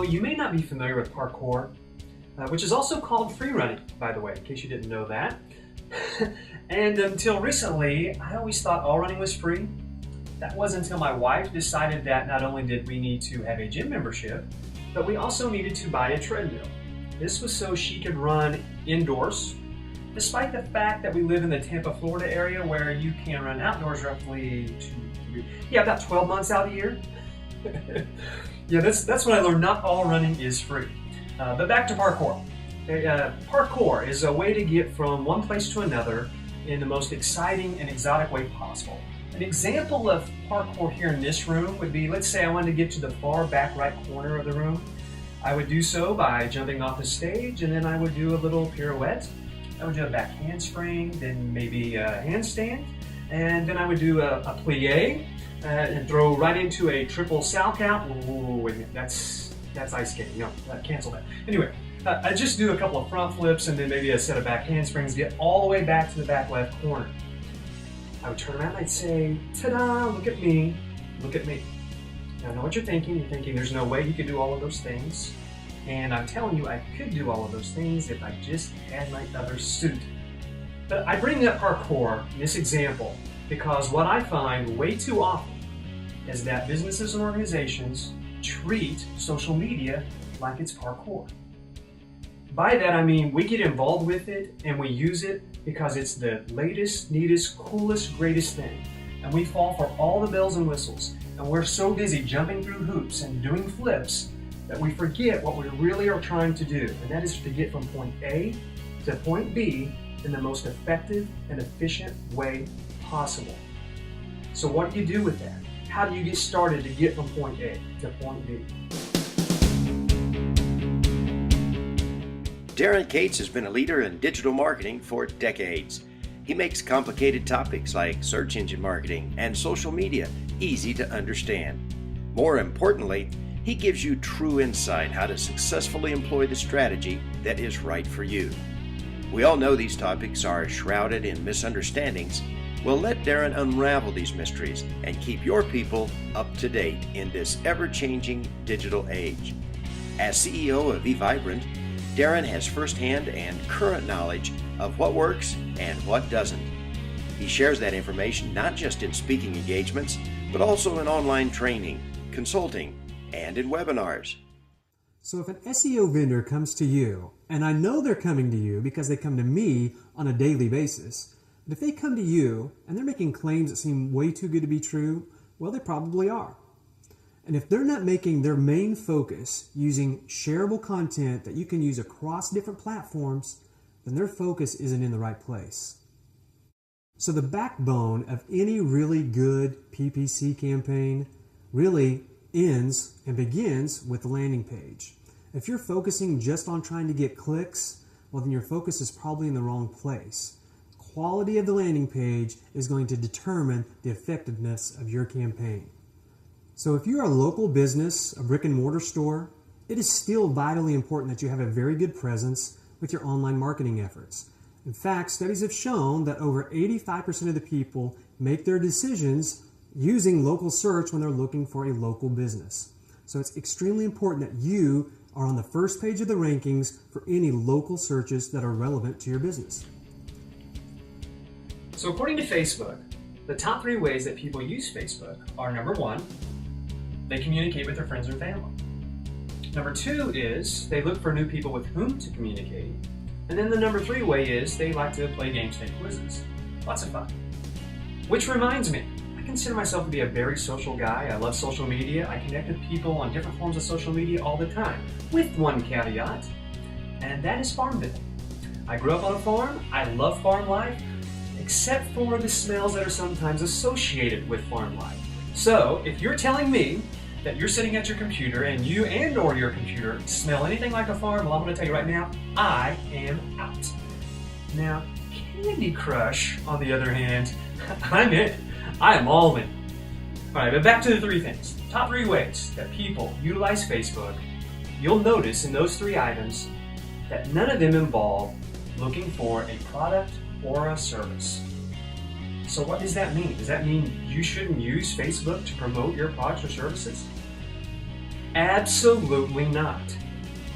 you may not be familiar with parkour, which is also called free running, by the way, in case you didn't know that. And until recently, I always thought all running was free. That wasn't until my wife decided that not only did we need to have a gym membership, but we also needed to buy a treadmill. This was so she could run indoors, despite the fact that we live in the Tampa, Florida area where you can run outdoors roughly about 12 months out of the year. Yeah, that's when I learned not all running is free. But back to parkour. Parkour is a way to get from one place to another in the most exciting and exotic way possible. An example of parkour here in this room would be, let's say I wanted to get to the far back right corner of the room. I would do so by jumping off the stage, and then I would do a little pirouette. I would do a back handspring, then maybe a handstand, and then I would do a plie and throw right into a triple salchow out. Whoa, wait a minute, that's ice skating. No, cancel that. Anyway, I just do a couple of front flips and then maybe a set of back handsprings, get all the way back to the back left corner. I would turn around and I'd say, ta-da, look at me, look at me. Now I know what you're thinking. You're thinking there's no way you could do all of those things. And I'm telling you, I could do all of those things if I just had my other suit. But I bring up parkour in this example because what I find way too often is that businesses and organizations treat social media like it's parkour. By that I mean we get involved with it and we use it because it's the latest, neatest, coolest, greatest thing. And we fall for all the bells and whistles. And we're so busy jumping through hoops and doing flips that we forget what we really are trying to do. And that is to get from point A to point B in the most effective and efficient way possible. So what do you do with that? How do you get started to get from point A to point B? Darrin Cates has been a leader in digital marketing for decades. He makes complicated topics like search engine marketing and social media easy to understand. More importantly, he gives you true insight how to successfully employ the strategy that is right for you. We all know these topics are shrouded in misunderstandings. Well, let Darrin unravel these mysteries and keep your people up to date in this ever-changing digital age. As CEO of eVibrant, Darrin has firsthand and current knowledge of what works and what doesn't. He shares that information not just in speaking engagements, but also in online training, consulting, and in webinars. So if an SEO vendor comes to you, and I know they're coming to you because they come to me on a daily basis, but if they come to you and they're making claims that seem way too good to be true, well, they probably are. And if they're not making their main focus using shareable content that you can use across different platforms, then their focus isn't in the right place. So the backbone of any really good PPC campaign really ends and begins with the landing page. If you're focusing just on trying to get clicks, well, then your focus is probably in the wrong place. Quality of the landing page is going to determine the effectiveness of your campaign. So if you're a local business, a brick and mortar store, it is still vitally important that you have a very good presence with your online marketing efforts. In fact, studies have shown that over 85% of the people make their decisions using local search when they're looking for a local business. So it's extremely important that you are on the first page of the rankings for any local searches that are relevant to your business. So according to Facebook, the top 3 ways that people use Facebook are: number 1, they communicate with their friends and family. Number 2 is they look for new people with whom to communicate. And then the number 3 way is they like to play games, take quizzes. Lots of fun. Which reminds me, I consider myself to be a very social guy. I love social media. I connect with people on different forms of social media all the time, with one caveat, and that is Farmville. I grew up on a farm. I love farm life, except for the smells that are sometimes associated with farm life. So if you're telling me that you're sitting at your computer and you or your computer smell anything like a farm, well, I'm going to tell you right now, I am out. Now, Candy Crush, on the other hand, I'm in. I am all in. All right, but back to the 3 things. Top 3 ways that people utilize Facebook. You'll notice in those 3 items that none of them involve looking for a product or a service. So what does that mean? Does that mean you shouldn't use Facebook to promote your products or services? Absolutely not.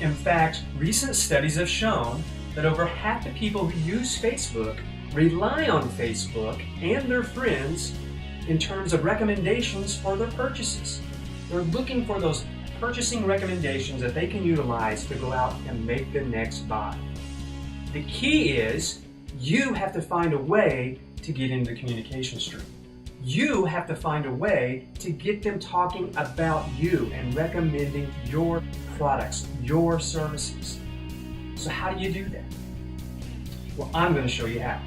In fact, recent studies have shown that over half the people who use Facebook rely on Facebook and their friends in terms of recommendations for their purchases. They're looking for those purchasing recommendations that they can utilize to go out and make the next buy. The key is you have to find a way to get into the communication stream. You have to find a way to get them talking about you and recommending your products, your services. So how do you do that? Well, I'm going to show you how.